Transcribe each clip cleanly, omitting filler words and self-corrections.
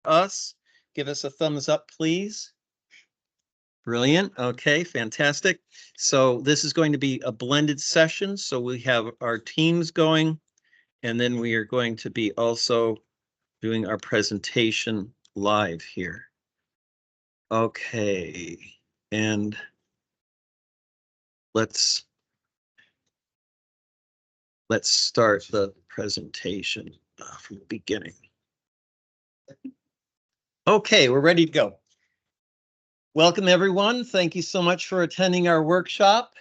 us, give us a thumbs up, please. Brilliant. Okay, fantastic. So this is going to be a blended session. So we have our teams going, and then we are going to be also doing our presentation live here. Okay, and let's start the presentation from the beginning. Okay, we're ready to go. Welcome, everyone. Thank you so much for attending our workshop.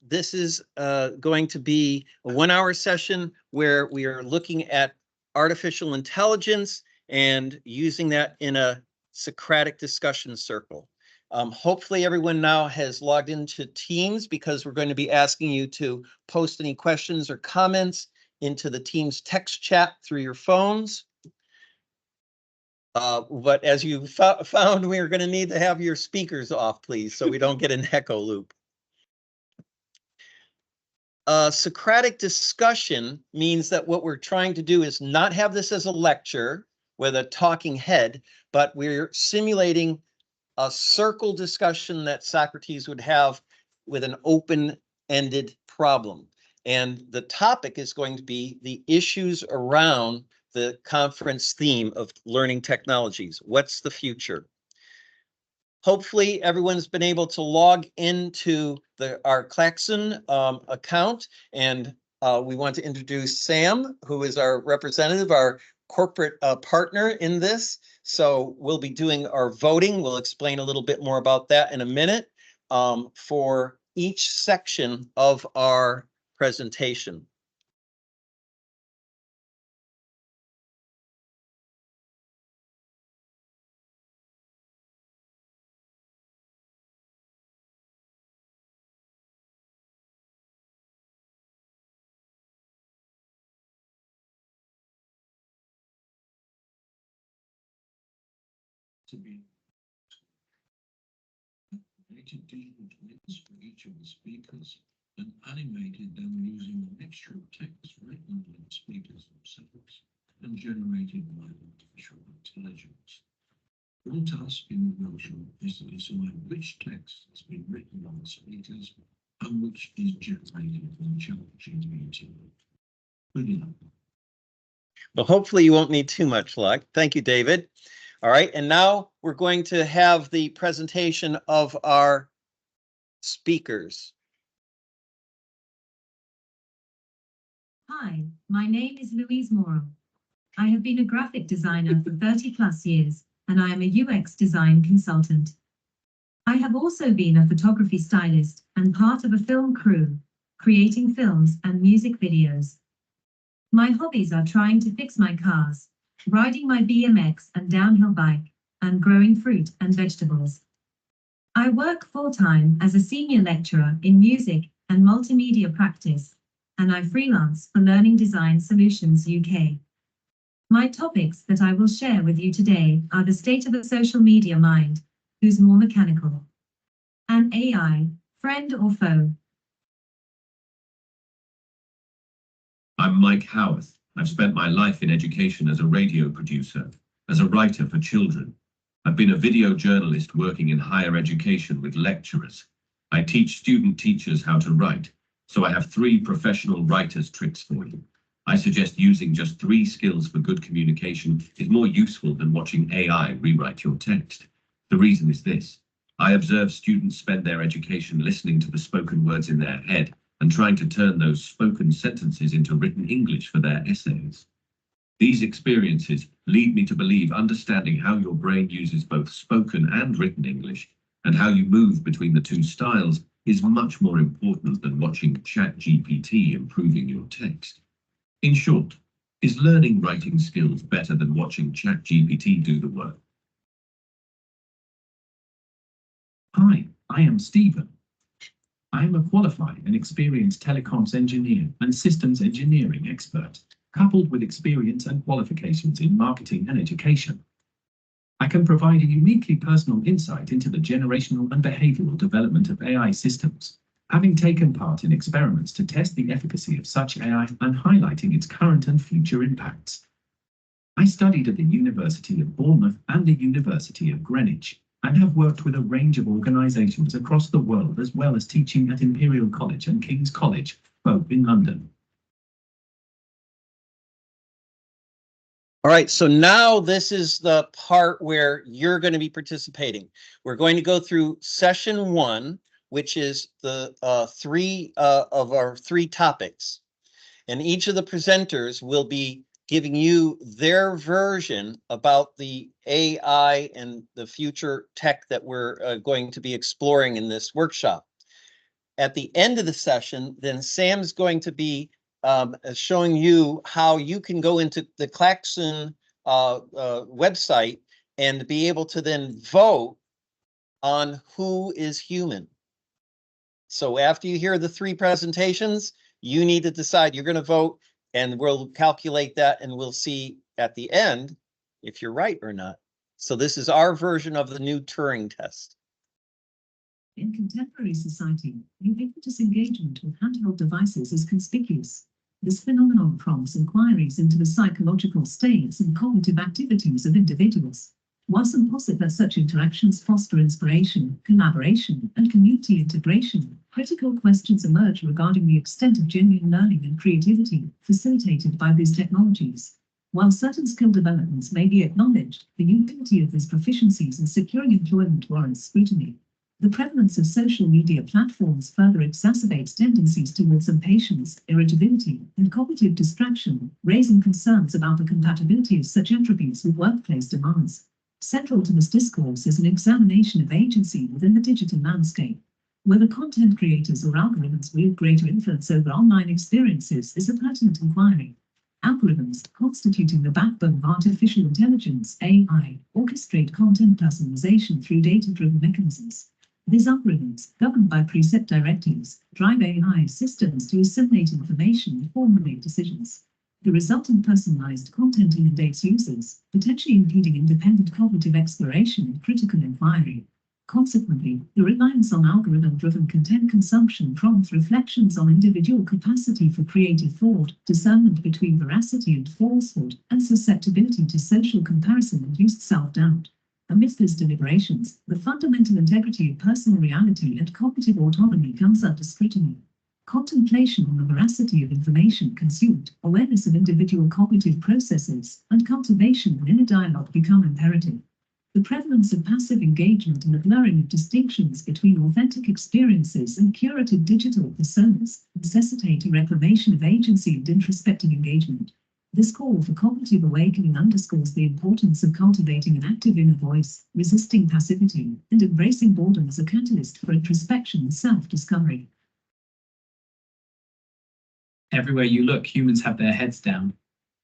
This is going to be a 1-hour session where we are looking at artificial intelligence and using that in a Socratic discussion circle. Hopefully everyone now has logged into Teams, because we're going to be asking you to post any questions or comments into the Teams text chat through your phones. But as you found, we're going to need to have your speakers off, please, so we don't get an echo loop. Socratic discussion means that what we're trying to do is not have this as a lecture with a talking head, but we're simulating a circle discussion that Socrates would have with an open-ended problem. And the topic is going to be the issues around the conference theme of learning technologies. What's the future? Hopefully everyone's been able to log into our Klaxon account, and we want to introduce Sam, who is our representative, our corporate partner in this. So we'll be doing our voting. We'll explain a little bit more about that in a minute for each section of our presentation. To be created digital twins for each of the speakers and animated them using a mixture of text written by the speakers themselves and generated by artificial intelligence. One task in the workshop is to decide which text has been written by the speakers and which is generated from ChatGPT. Good luck. Well, hopefully you won't need too much luck. Thank you, David. All right, and now we're going to have the presentation of our speakers. Hi, my name is Louise Morrill. I have been a graphic designer for 30+ years, and I am a UX design consultant. I have also been a photography stylist and part of a film crew, creating films and music videos. My hobbies are trying to fix my cars, riding my BMX and downhill bike, and growing fruit and vegetables. I work full-time as a senior lecturer in music and multimedia practice, and I freelance for Learning Design Solutions UK. My topics that I will share with you today are the state of a social media mind, who's more mechanical, and AI, friend or foe. I'm Mike Howarth. I've spent my life in education as a radio producer, as a writer for children. I've been a video journalist working in higher education with lecturers. I teach student teachers how to write, so I have 3 professional writer's tricks for you. I suggest using just 3 skills for good communication is more useful than watching AI rewrite your text. The reason is this. I observe students spend their education listening to the spoken words in their head and trying to turn those spoken sentences into written English for their essays. These experiences lead me to believe understanding how your brain uses both spoken and written English and how you move between the 2 styles is much more important than watching ChatGPT improving your text. In short, is learning writing skills better than watching ChatGPT do the work? Hi, I am Stephen. I am a qualified and experienced telecoms engineer and systems engineering expert, coupled with experience and qualifications in marketing and education. I can provide a uniquely personal insight into the generational and behavioral development of AI systems, having taken part in experiments to test the efficacy of such AI and highlighting its current and future impacts. I studied at the University of Bournemouth and the University of Greenwich, and have worked with a range of organisations across the world, as well as teaching at Imperial College and King's College, both in London. All right, so now this is the part where you're going to be participating. We're going to go through session 1, which is the three of our 3 topics. And each of the presenters will be giving you their version about the AI and the future tech that we're going to be exploring in this workshop. At the end of the session, then Sam's going to be showing you how you can go into the Klaxon website and be able to then vote on who is human. So after you hear the 3 presentations, you need to decide you're going to vote, and we'll calculate that and we'll see at the end if you're right or not. So this is our version of the new Turing test. In contemporary society, ubiquitous engagement with handheld devices is conspicuous. This phenomenon prompts inquiries into the psychological states and cognitive activities of individuals. While some posit that such interactions foster inspiration, collaboration, and community integration, critical questions emerge regarding the extent of genuine learning and creativity facilitated by these technologies. While certain skill developments may be acknowledged, the utility of these proficiencies in securing employment warrants scrutiny. The prevalence of social media platforms further exacerbates tendencies towards impatience, irritability, and cognitive distraction, raising concerns about the compatibility of such entropes with workplace demands. Central to this discourse is an examination of agency within the digital landscape. Whether content creators or algorithms wield greater influence over online experiences is a pertinent inquiry. Algorithms, constituting the backbone of artificial intelligence, AI, orchestrate content personalization through data-driven mechanisms. These algorithms, governed by preset directives, drive AI systems to assimilate information and formulate decisions. The resultant personalized content inundates users, potentially impeding independent cognitive exploration and critical inquiry. Consequently, the reliance on algorithm-driven content consumption prompts reflections on individual capacity for creative thought, discernment between veracity and falsehood, and susceptibility to social comparison and induced self-doubt. Amidst these deliberations, the fundamental integrity of personal reality and cognitive autonomy comes under scrutiny. Contemplation on the veracity of information consumed, awareness of individual cognitive processes, and cultivation of inner dialogue become imperative. The prevalence of passive engagement and the blurring of distinctions between authentic experiences and curated digital personas necessitate a reclamation of agency and introspective engagement. This call for cognitive awakening underscores the importance of cultivating an active inner voice, resisting passivity, and embracing boredom as a catalyst for introspection and self-discovery. Everywhere you look, humans have their heads down.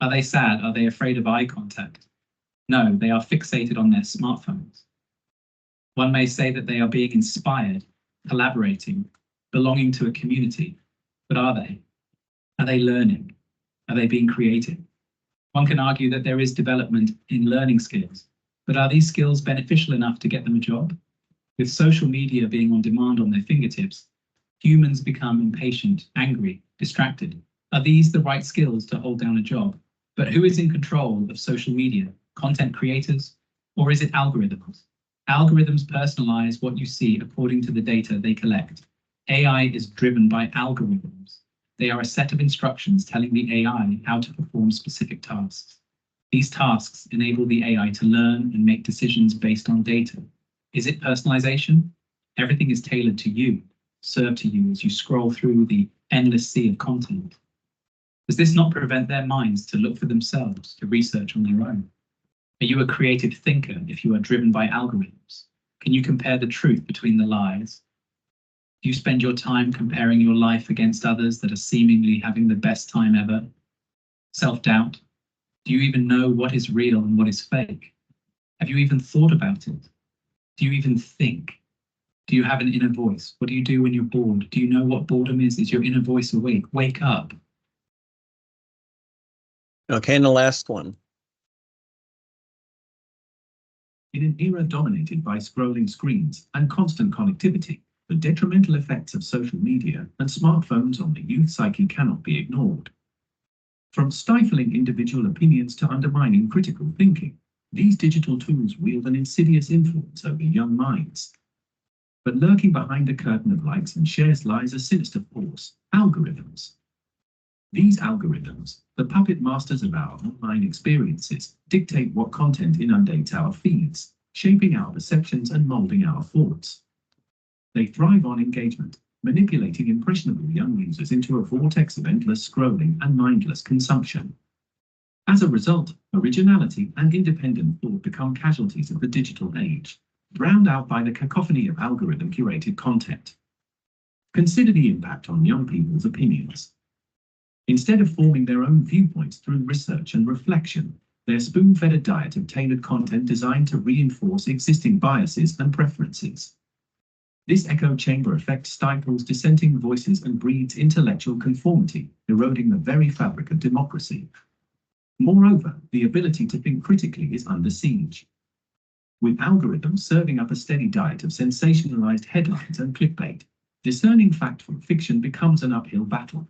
Are they sad? Are they afraid of eye contact? No, they are fixated on their smartphones. One may say that they are being inspired, collaborating, belonging to a community. But are they? Are they learning? Are they being creative? One can argue that there is development in learning skills, but are these skills beneficial enough to get them a job? With social media being on demand on their fingertips, humans become impatient, angry, distracted. Are these the right skills to hold down a job? But who is in control of social media? Content creators? Or is it algorithms? Algorithms personalize what you see according to the data they collect. AI is driven by algorithms. They are a set of instructions telling the AI how to perform specific tasks. These tasks enable the AI to learn and make decisions based on data. Is it personalization? Everything is tailored to you, served to you as you scroll through the endless sea of content. Does this not prevent their minds to look for themselves, to research on their own? Are you a creative thinker if you are driven by algorithms? Can you compare the truth between the lies? Do you spend your time comparing your life against others that are seemingly having the best time ever? Self-doubt? Do you even know what is real and what is fake? Have you even thought about it? Do you even think? Do you have an inner voice? What do you do when you're bored? Do you know what boredom is? Is your inner voice awake? Wake up. Okay, and the last one. In an era dominated by scrolling screens and constant connectivity, the detrimental effects of social media and smartphones on the youth psyche cannot be ignored. From stifling individual opinions to undermining critical thinking, these digital tools wield an insidious influence over young minds. But lurking behind a curtain of likes and shares lies a sinister force: algorithms. These algorithms, the puppet masters of our online experiences, dictate what content inundates our feeds, shaping our perceptions and molding our thoughts. They thrive on engagement, manipulating impressionable young users into a vortex of endless scrolling and mindless consumption. As a result, originality and independent thought become casualties of the digital age, drowned out by the cacophony of algorithm-curated content. Consider the impact on young people's opinions. Instead of forming their own viewpoints through research and reflection, they're spoon-fed a diet of tailored content designed to reinforce existing biases and preferences. This echo chamber effect stifles dissenting voices and breeds intellectual conformity, eroding the very fabric of democracy. Moreover, the ability to think critically is under siege. With algorithms serving up a steady diet of sensationalized headlines and clickbait, discerning fact from fiction becomes an uphill battle.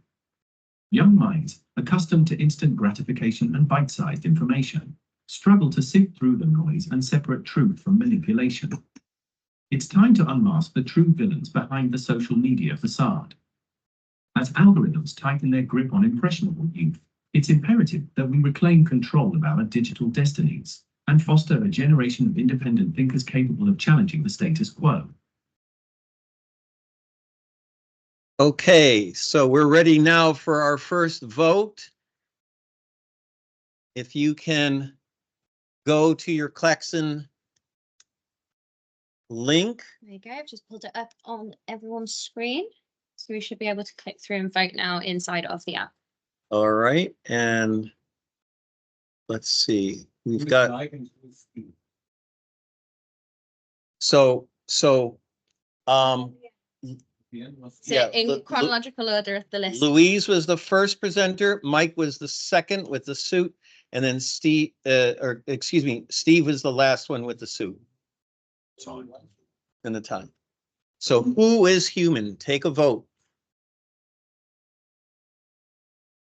Young minds, accustomed to instant gratification and bite-sized information, struggle to sift through the noise and separate truth from manipulation. It's time to unmask the true villains behind the social media facade. As algorithms tighten their grip on impressionable youth, it's imperative that we reclaim control of our digital destinies and foster a generation of independent thinkers capable of challenging the status quo. Okay, so we're ready now for our first vote. If you can go to your Klaxon link. There you go. I've just pulled it up on everyone's screen. So we should be able to click through and vote now inside of the app. All right, and let's see, we've got, so, So yeah, in chronological order of the list. Louise was the first presenter, Mike was the second with the suit, and then Steve, Steve was the last one with the suit. And the time. So who is human? Take a vote.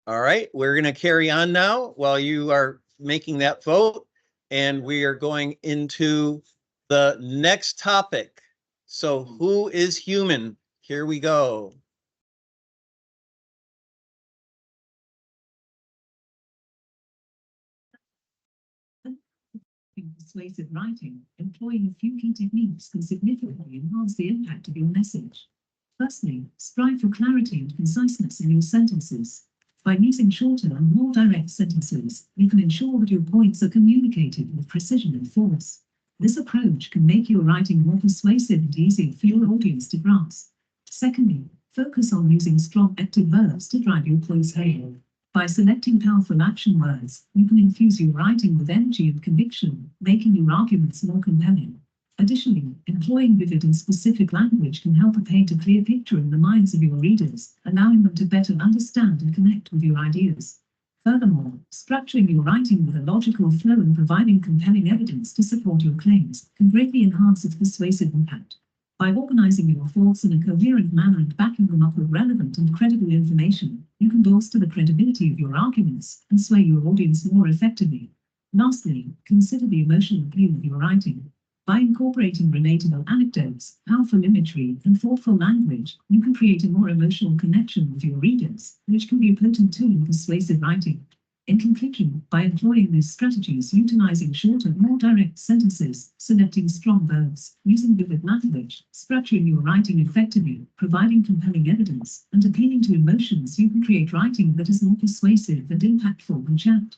All right, we're going to carry on now while you are making that vote, and we are going into the next topic. So who is human? Here we go. In persuasive writing, employing a few key techniques can significantly enhance the impact of your message. Firstly, strive for clarity and conciseness in your sentences. By using shorter and more direct sentences, you can ensure that your points are communicated with precision and force. This approach can make your writing more persuasive and easier for your audience to grasp. Secondly, focus on using strong active verbs to drive your close home. By selecting powerful action words, you can infuse your writing with energy and conviction, making your arguments more compelling. Additionally, employing vivid and specific language can help paint a clear picture in the minds of your readers, allowing them to better understand and connect with your ideas. Furthermore, structuring your writing with a logical flow and providing compelling evidence to support your claims can greatly enhance its persuasive impact. By organizing your thoughts in a coherent manner and backing them up with relevant and credible information, you can bolster the credibility of your arguments and sway your audience more effectively. Lastly, consider the emotional appeal of your writing. By incorporating relatable anecdotes, powerful imagery, and thoughtful language, you can create a more emotional connection with your readers, which can be a potent tool in persuasive writing. In conclusion, by employing these strategies, utilizing shorter, more direct sentences, selecting strong verbs, using vivid language, structuring your writing effectively, providing compelling evidence, and appealing to emotions, you can create writing that is more persuasive and impactful than chat.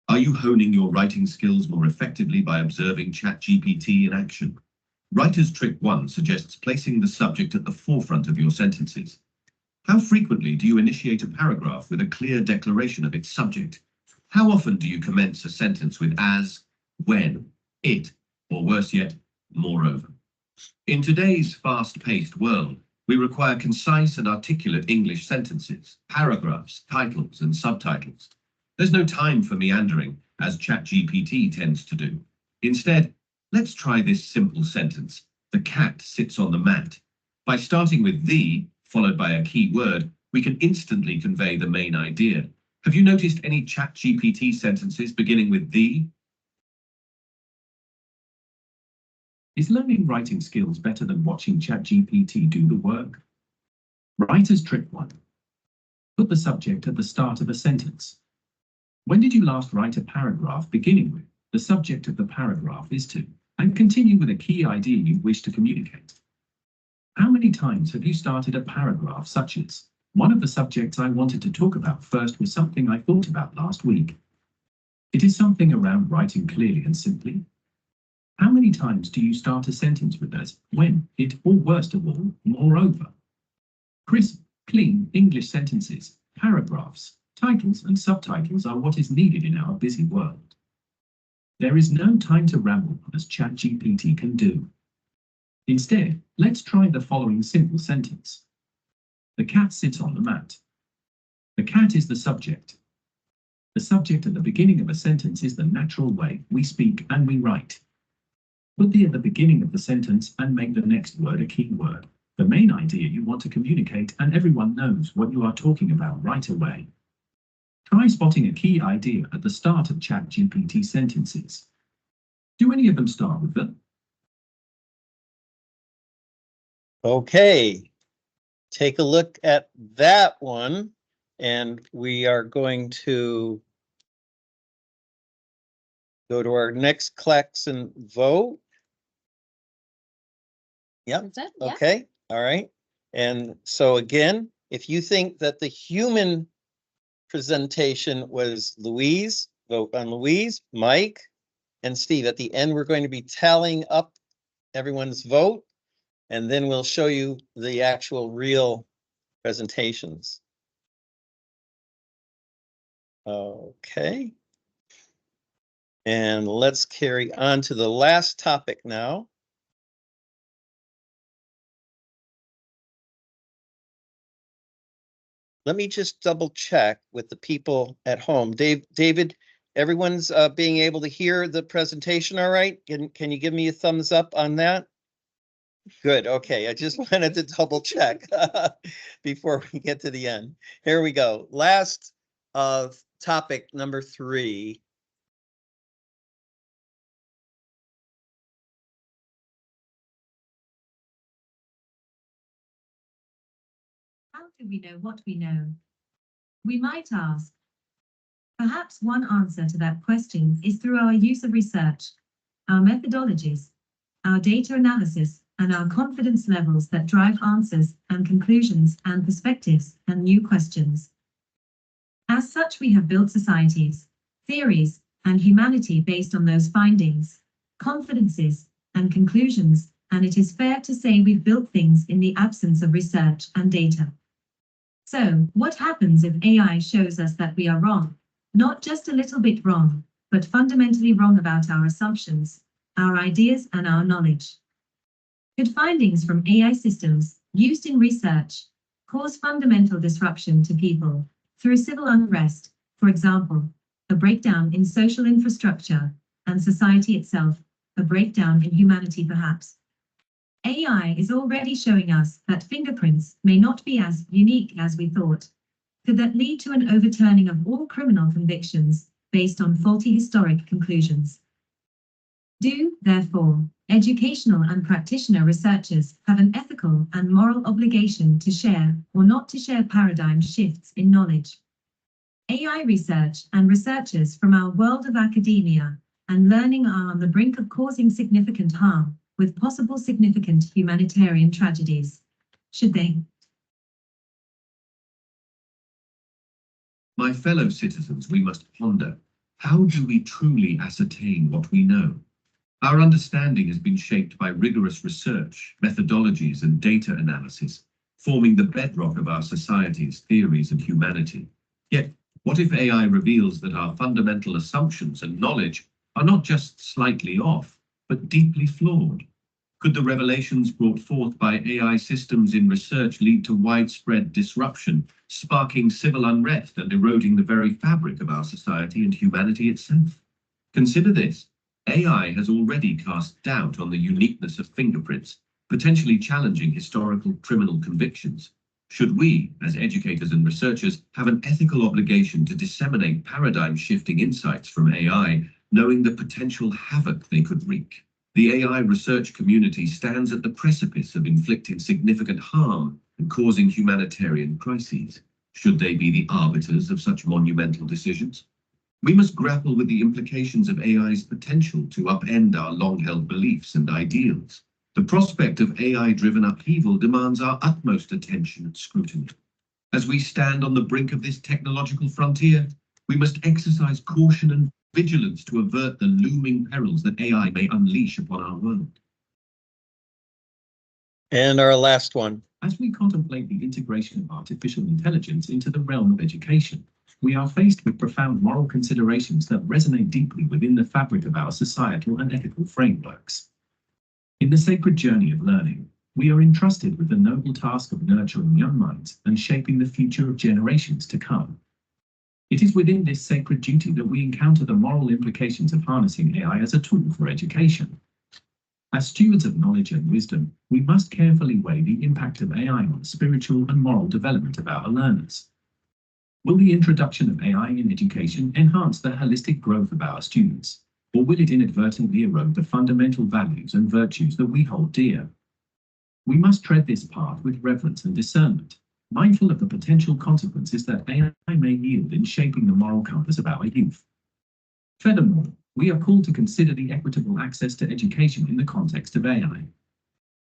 Are you honing your writing skills more effectively by observing ChatGPT in action? Writer's Trick 1 suggests placing the subject at the forefront of your sentences. How frequently do you initiate a paragraph with a clear declaration of its subject? How often do you commence a sentence with as, when, it, or worse yet, moreover? In today's fast-paced world, we require concise and articulate English sentences, paragraphs, titles, and subtitles. There's no time for meandering, as ChatGPT tends to do. Instead, let's try this simple sentence. The cat sits on the mat. By starting with the, followed by a key word, We can instantly convey the main idea. Have you noticed any ChatGPT sentences beginning with the? Is learning writing skills better than watching ChatGPT do the work? Writer's trick 1. Put the subject at the start of a sentence. When did you last write a paragraph beginning with "the subject of the paragraph is to," and continue with a key idea you wish to communicate? How many times have you started a paragraph such as, "One of the subjects I wanted to talk about first was something I thought about last week"? It is something around writing clearly and simply. How many times do you start a sentence with as, "when," "it," or worst of all, "moreover"? Crisp, clean English sentences, paragraphs, titles and subtitles are what is needed in our busy world. There is no time to ramble as ChatGPT can do. Instead, let's try the following simple sentence. The cat sits on the mat. The cat is the subject. The subject at the beginning of a sentence is the natural way we speak and we write. Put the at the beginning of the sentence and make the next word a key word, the main idea you want to communicate, and everyone knows what you are talking about right away. Try spotting a key idea at the start of ChatGPT sentences. Do any of them start with the? Okay, take a look at that one, and we are going to go to our next Clex and vote. Yep, That's it, yeah. okay, all right. And so again, if you think that the human presentation was Louise, vote on Louise, Mike, and Steve. At the end, we're going to be tallying up everyone's vote, and then we'll show you the actual real presentations. Okay. And let's carry on to the last topic now. Let me just double check with the people at home. David, everyone's being able to hear the presentation all right? Can you give me a thumbs up on that? Good, okay, I just wanted to double check before we get to the end. Here we go. Last topic number 3. How do we know what we know? We might ask. Perhaps one answer to that question is through our use of research, our methodologies, our data analysis, and our confidence levels that drive answers and conclusions and perspectives and new questions. As such, we have built societies, theories, and humanity based on those findings, confidences, and conclusions, and it is fair to say we've built things in the absence of research and data. So, what happens if AI shows us that we are wrong? Not just a little bit wrong, but fundamentally wrong about our assumptions, our ideas, and our knowledge. Could findings from AI systems used in research cause fundamental disruption to people through civil unrest, for example, a breakdown in social infrastructure and society itself, a breakdown in humanity perhaps? AI is already showing us that fingerprints may not be as unique as we thought. Could that lead to an overturning of all criminal convictions based on faulty historic conclusions? Do, therefore, educational and practitioner researchers have an ethical and moral obligation to share or not to share paradigm shifts in knowledge? AI research and researchers from our world of academia and learning are on the brink of causing significant harm, with possible significant humanitarian tragedies. Should they? My fellow citizens, we must ponder, how do we truly ascertain what we know? Our understanding has been shaped by rigorous research, methodologies, and data analysis, forming the bedrock of our societies, theories, and humanity. Yet, what if AI reveals that our fundamental assumptions and knowledge are not just slightly off, but deeply flawed? Could the revelations brought forth by AI systems in research lead to widespread disruption, sparking civil unrest and eroding the very fabric of our society and humanity itself? Consider this. AI has already cast doubt on the uniqueness of fingerprints, potentially challenging historical criminal convictions. Should we, as educators and researchers, have an ethical obligation to disseminate paradigm-shifting insights from AI, knowing the potential havoc they could wreak? The AI research community stands at the precipice of inflicting significant harm and causing humanitarian crises. Should they be the arbiters of such monumental decisions? We must grapple with the implications of AI's potential to upend our long-held beliefs and ideals. The prospect of AI-driven upheaval demands our utmost attention and scrutiny. As we stand on the brink of this technological frontier, we must exercise caution and vigilance to avert the looming perils that AI may unleash upon our world. And our last one. As we contemplate the integration of artificial intelligence into the realm of education, we are faced with profound moral considerations that resonate deeply within the fabric of our societal and ethical frameworks. In the sacred journey of learning, we are entrusted with the noble task of nurturing young minds and shaping the future of generations to come. It is within this sacred duty that we encounter the moral implications of harnessing AI as a tool for education. As stewards of knowledge and wisdom, we must carefully weigh the impact of AI on the spiritual and moral development of our learners. Will the introduction of AI in education enhance the holistic growth of our students, or will it inadvertently erode the fundamental values and virtues that we hold dear? We must tread this path with reverence and discernment, mindful of the potential consequences that AI may yield in shaping the moral compass of our youth. Furthermore, we are called to consider the equitable access to education in the context of AI.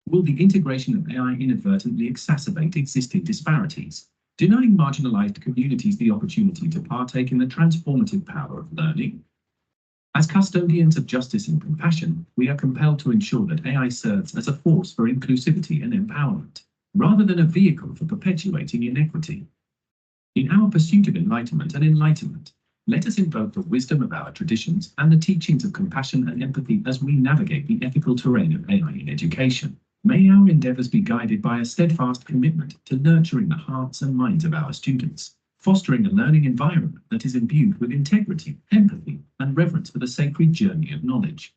Will the integration of AI inadvertently exacerbate existing disparities, denying marginalized communities the opportunity to partake in the transformative power of learning? As custodians of justice and compassion, we are compelled to ensure that AI serves as a force for inclusivity and empowerment, rather than a vehicle for perpetuating inequity. In our pursuit of enlightenment and enlightenment, let us invoke the wisdom of our traditions and the teachings of compassion and empathy as we navigate the ethical terrain of AI in education. May our endeavors be guided by a steadfast commitment to nurturing the hearts and minds of our students, fostering a learning environment that is imbued with integrity, empathy, and reverence for the sacred journey of knowledge.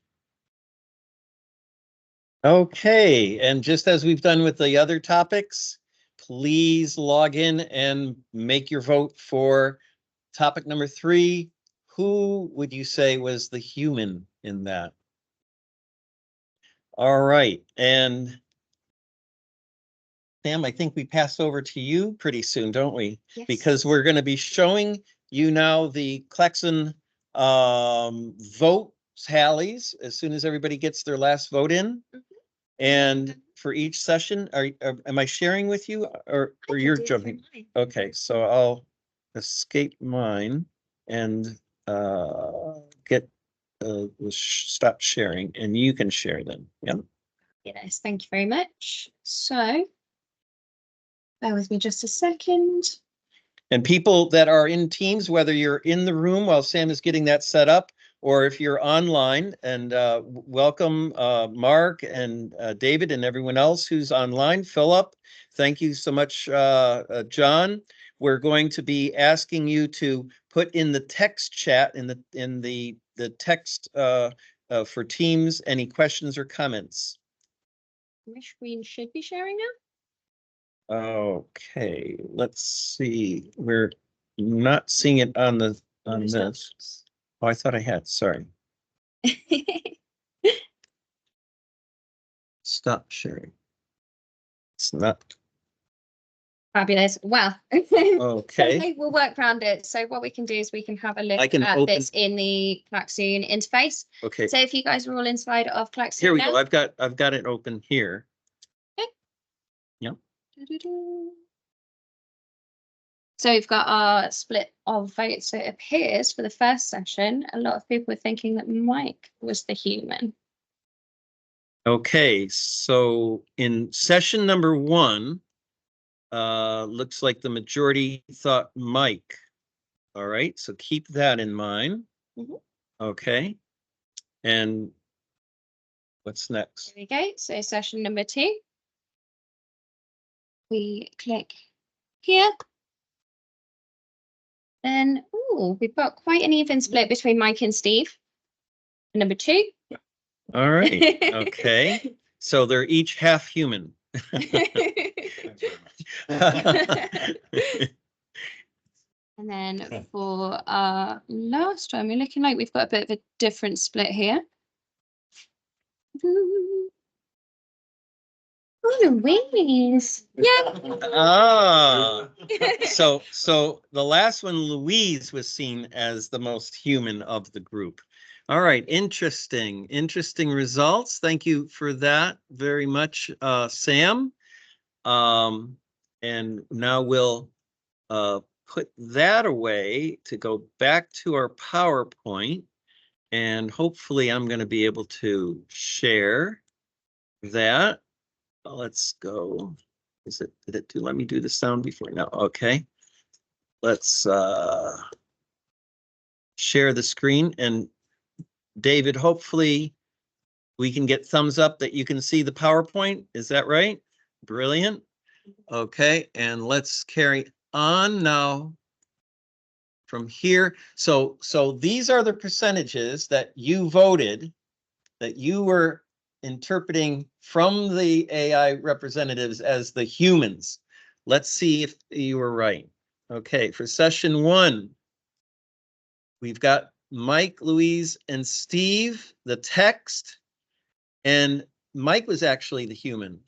Okay, and just as we've done with the other topics, please log in and make your vote for topic number 3. Who would you say was the human in that? All right, and Sam, I think we pass over to you pretty soon, don't we? Yes. Because we're going to be showing you now the Clexon vote tallies as soon as everybody gets their last vote in. And for each session, am I sharing with you or you're jumping? Okay, so I'll escape mine and get stop sharing, and you can share them. Yeah. Yes, thank you very much. So bear with me just a second. And people that are in Teams, whether you're in the room while Sam is getting that set up, or if you're online, and welcome Mark and David and everyone else who's online. Philip, thank you so much, John. We're going to be asking you to put in the text chat, in the text for Teams, any questions or comments. My screen should be sharing now. Okay, let's see. We're not seeing it on this. Oh, I thought I had, sorry. Stop sharing. It's not. Fabulous. Well, Okay. we'll work around it. So what we can do is we can have a look I can at open- this in the Klaxoon interface. Okay, So if you guys are all inside of Klaxoon here we now. go. I've got it open here. So we've got our split of votes. So it appears for the first session, a lot of people were thinking that Mike was the human. Okay, so in session number 1, looks like the majority thought Mike. All right, so keep that in mind. Mhm. Okay, and what's next? There we go. So session number 2. We click here. Then, we've got quite an even split between Mike and Steve. Number 2. All right, okay, so they're each half human. And then for our last one, we're looking like we've got a bit of a different split here. Oh, Louise. Yeah. Ah, so the last one, Louise, was seen as the most human of the group. All right, interesting results. Thank you for that very much, Sam. And now we'll put that away to go back to our PowerPoint, and hopefully I'm going to be able to share that. Let's go. Did it do, let me do the sound before? No, okay. Let's share the screen, and David, hopefully we can get thumbs up that you can see the PowerPoint. Is that right? Brilliant. Okay, and let's carry on now from here. So these are the percentages that you voted, that you were interpreting from the AI representatives as the humans. Let's see if you were right. Okay, for session 1, we've got Mike, Louise, and Steve, the text, and Mike was actually the human.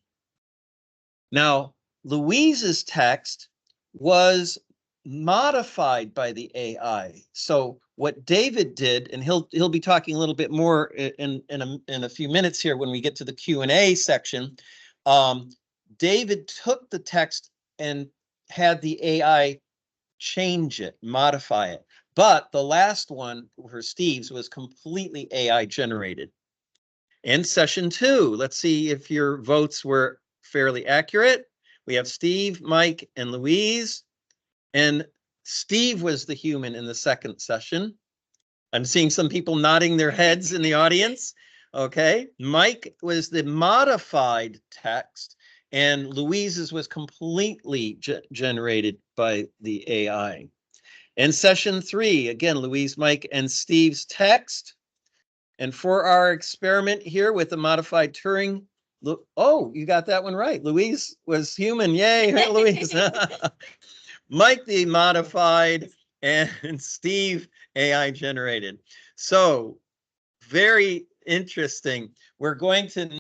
Now, Louise's text was modified by the AI. So what David did, and he'll be talking a little bit more in a few minutes here when we get to the Q&A section. David took the text and had the AI change it, modify it. But the last one for Steve's was completely AI generated. In session 2, let's see if your votes were fairly accurate. We have Steve, Mike, and Louise. And Steve was the human in the second session. I'm seeing some people nodding their heads in the audience. Okay. Mike was the modified text, and Louise's was completely generated by the AI. In session 3, again, Louise, Mike, and Steve's text. And for our experiment here with the modified Turing, oh, you got that one right. Louise was human. Yay, Louise. Mike, the modified, and Steve, AI generated. So very interesting. We're going to